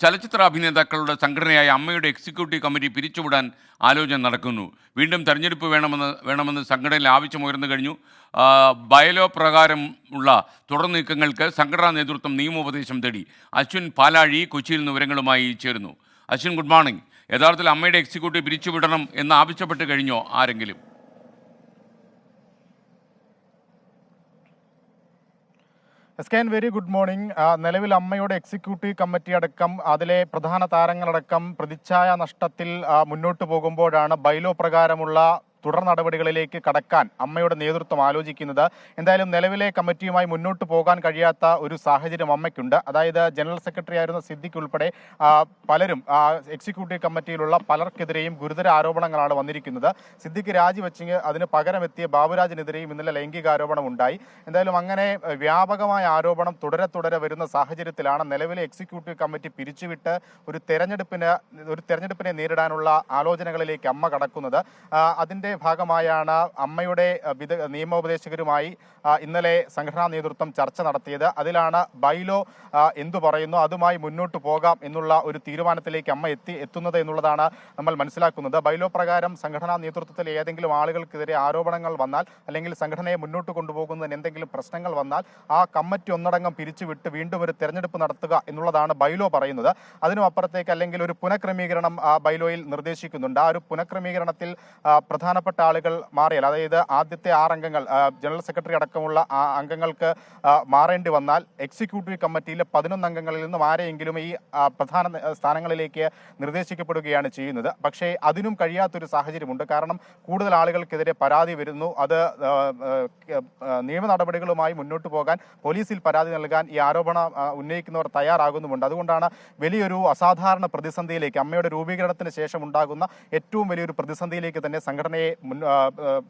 ചലച്ചിത്ര അഭിനേതാക്കളുടെ സംഘടനയായ അമ്മയുടെ എക്സിക്യൂട്ടീവ് കമ്മിറ്റി പിരിച്ചുവിടാൻ ആലോചന നടക്കുന്നു. വീണ്ടും തെരഞ്ഞെടുപ്പ് വേണമെന്ന് സംഘടനയിൽ ആവശ്യമുയർന്നു കഴിഞ്ഞു. ബയലോ പ്രകാരമുള്ള തുടർ നീക്കങ്ങൾക്ക് സംഘടനാ നേതൃത്വം നിയമോപദേശം തേടി. അശ്വിൻ പാലാഴി കൊച്ചിയിൽ നിന്ന് വിവരങ്ങളുമായി ചേരുന്നു. Ashwin, good morning. യഥാർത്ഥത്തിൽ അമ്മയുടെ എക്സിക്യൂട്ടീവ് പിരിച്ചുവിടണം എന്ന് ആവശ്യപ്പെട്ട് കഴിഞ്ഞോ ആരെങ്കിലും? Very good morning. നിലവിൽ അമ്മയുടെ എക്സിക്യൂട്ടീവ് കമ്മിറ്റി അടക്കം അതിലെ പ്രധാന താരങ്ങളടക്കം പ്രതിച്ഛായ നഷ്ടത്തിൽ മുന്നോട്ട് പോകുമ്പോഴാണ് ബൈലോ പ്രകാരമുള്ള തുടർ നടപടികളിലേക്ക് കടക്കാൻ അമ്മയുടെ നേതൃത്വം ആലോചിക്കുന്നത്. എന്തായാലും നിലവിലെ കമ്മിറ്റിയുമായി മുന്നോട്ട് പോകാൻ കഴിയാത്ത ഒരു സാഹചര്യം അമ്മയ്ക്കുണ്ട്. അതായത് ജനറൽ സെക്രട്ടറി ആയിരുന്ന സിദ്ദിഖ് ഉൾപ്പെടെ പലരും എക്സിക്യൂട്ടീവ് കമ്മിറ്റിയിലുള്ള പലർക്കെതിരെയും ഗുരുതര ആരോപണങ്ങളാണ് വന്നിരിക്കുന്നത്. സിദ്ദിഖ് രാജിവെച്ച് അതിന് പകരമെത്തിയ ബാബുരാജിനെതിരെയും ഇന്നലെ ലൈംഗികാരോപണം ഉണ്ടായി. എന്തായാലും അങ്ങനെ വ്യാപകമായ ആരോപണം തുടരെ വരുന്ന സാഹചര്യത്തിലാണ് നിലവിലെ എക്സിക്യൂട്ടീവ് കമ്മിറ്റി പിരിച്ചുവിട്ട് ഒരു തെരഞ്ഞെടുപ്പിനെ നേരിടാനുള്ള ആലോചനകളിലേക്ക് അമ്മ കടക്കുന്നത്. അതിന്റെ ഭാഗമായാണ് അമ്മയുടെ നിയമോപദേശകരുമായി ഇന്നലെ സംഘടനാ നേതൃത്വം ചർച്ച നടത്തിയത്. അതിലാണ് ബൈലോ എന്തു പറയുന്നു അതുമായി മുന്നോട്ട് പോകാം എന്നുള്ള ഒരു തീരുമാനത്തിലേക്ക് അമ്മ എത്തുന്നത് എന്നുള്ളതാണ് നമ്മൾ മനസ്സിലാക്കുന്നത്. ബൈലോ പ്രകാരം സംഘടനാ നേതൃത്വത്തിൽ ഏതെങ്കിലും ആളുകൾക്കെതിരെ ആരോപണങ്ങൾ വന്നാൽ അല്ലെങ്കിൽ സംഘടനയെ മുന്നോട്ട് കൊണ്ടുപോകുന്നതിന് എന്തെങ്കിലും പ്രശ്നങ്ങൾ വന്നാൽ ആ കമ്മിറ്റി ഒന്നടങ്കം പിരിച്ചുവിട്ട് വീണ്ടും ഒരു തെരഞ്ഞെടുപ്പ് നടത്തുക എന്നുള്ളതാണ് ബൈലോ പറയുന്നത്. അതിനും അപ്പുറത്തേക്ക് അല്ലെങ്കിൽ ഒരു പുനഃക്രമീകരണം ബൈലോയിൽ നിർദ്ദേശിക്കുന്നുണ്ട്. ആ ഒരു പുനഃക്രമീകരണത്തിൽ പ്രധാനപ്പെട്ട ആളുകൾ മാറിയാൽ, അതായത് ആദ്യത്തെ 6 അംഗങ്ങൾ ജനറൽ സെക്രട്ടറി അടക്കമുള്ള അംഗങ്ങൾക്ക് മാറേണ്ടി വന്നാൽ എക്സിക്യൂട്ടീവ് കമ്മിറ്റിയിലെ 11 അംഗങ്ങളിൽ നിന്നും ആരെയെങ്കിലും ഈ പ്രധാന സ്ഥാനങ്ങളിലേക്ക് നിർദ്ദേശിക്കപ്പെടുകയാണ് ചെയ്യുന്നത്. പക്ഷേ അതിനും കഴിയാത്തൊരു സാഹചര്യമുണ്ട്. കാരണം കൂടുതൽ ആളുകൾക്കെതിരെ പരാതി വരുന്നു. അത് നിയമ നടപടികളുമായി മുന്നോട്ട് പോകാൻ പോലീസിൽ പരാതി നൽകാൻ ഈ ആരോപണം ഉന്നയിക്കുന്നവർ തയ്യാറാകുന്നുമുണ്ട്. അതുകൊണ്ടാണ് വലിയൊരു അസാധാരണ പ്രതിസന്ധിയിലേക്ക് അമ്മയുടെ രൂപീകരണത്തിന് ശേഷം ഉണ്ടാകുന്ന ഏറ്റവും വലിയൊരു പ്രതിസന്ധിയിലേക്ക് തന്നെ സംഘടനയെ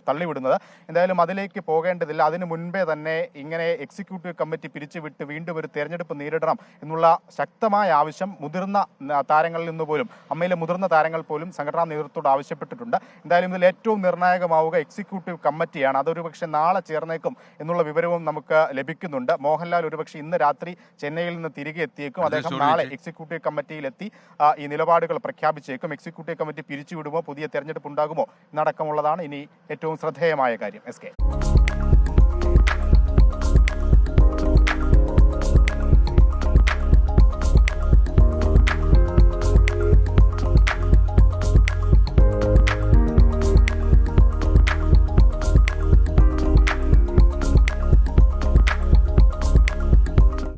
തള്ളിവിടുന്നത്. എന്തായാലും അതിലേക്ക് പോകേണ്ടതില്ല. അതിനു മുൻപേ തന്നെ ഇങ്ങനെ എക്സിക്യൂട്ടീവ് കമ്മിറ്റി പിരിച്ചുവിട്ട് വീണ്ടും ഒരു തെരഞ്ഞെടുപ്പ് നേരിടണം എന്നുള്ള ശക്തമായ ആവശ്യം മുതിർന്ന താരങ്ങളിൽ നിന്ന് പോലും, അമ്മയിലെ മുതിർന്ന താരങ്ങൾ പോലും സംഘടനാ നേതൃത്വത്തോട് ആവശ്യപ്പെട്ടിട്ടുണ്ട്. എന്തായാലും ഇതിൽ ഏറ്റവും നിർണായകമാവുക എക്സിക്യൂട്ടീവ് കമ്മിറ്റിയാണ്. അതൊരു പക്ഷേ നാളെ ചേർന്നേക്കും എന്നുള്ള വിവരവും നമുക്ക് ലഭിക്കുന്നുണ്ട്. മോഹൻലാൽ ഒരുപക്ഷെ ഇന്ന് രാത്രി ചെന്നൈയിൽ നിന്ന് തിരികെ എത്തിയേക്കും. അദ്ദേഹം നാളെ എക്സിക്യൂട്ടീവ് കമ്മിറ്റിയിലെത്തി ഈ നിലപാടുകൾ പ്രഖ്യാപിച്ചേക്കും. എക്സിക്യൂട്ടീവ് കമ്മിറ്റി പിരിച്ചുവിടുമോ, പുതിയ തെരഞ്ഞെടുപ്പ് ഉണ്ടാകുമോ എന്നടക്കമുള്ളതാണ് ഇനി ഏറ്റവും ശ്രദ്ധേയമായ കാര്യം. SK.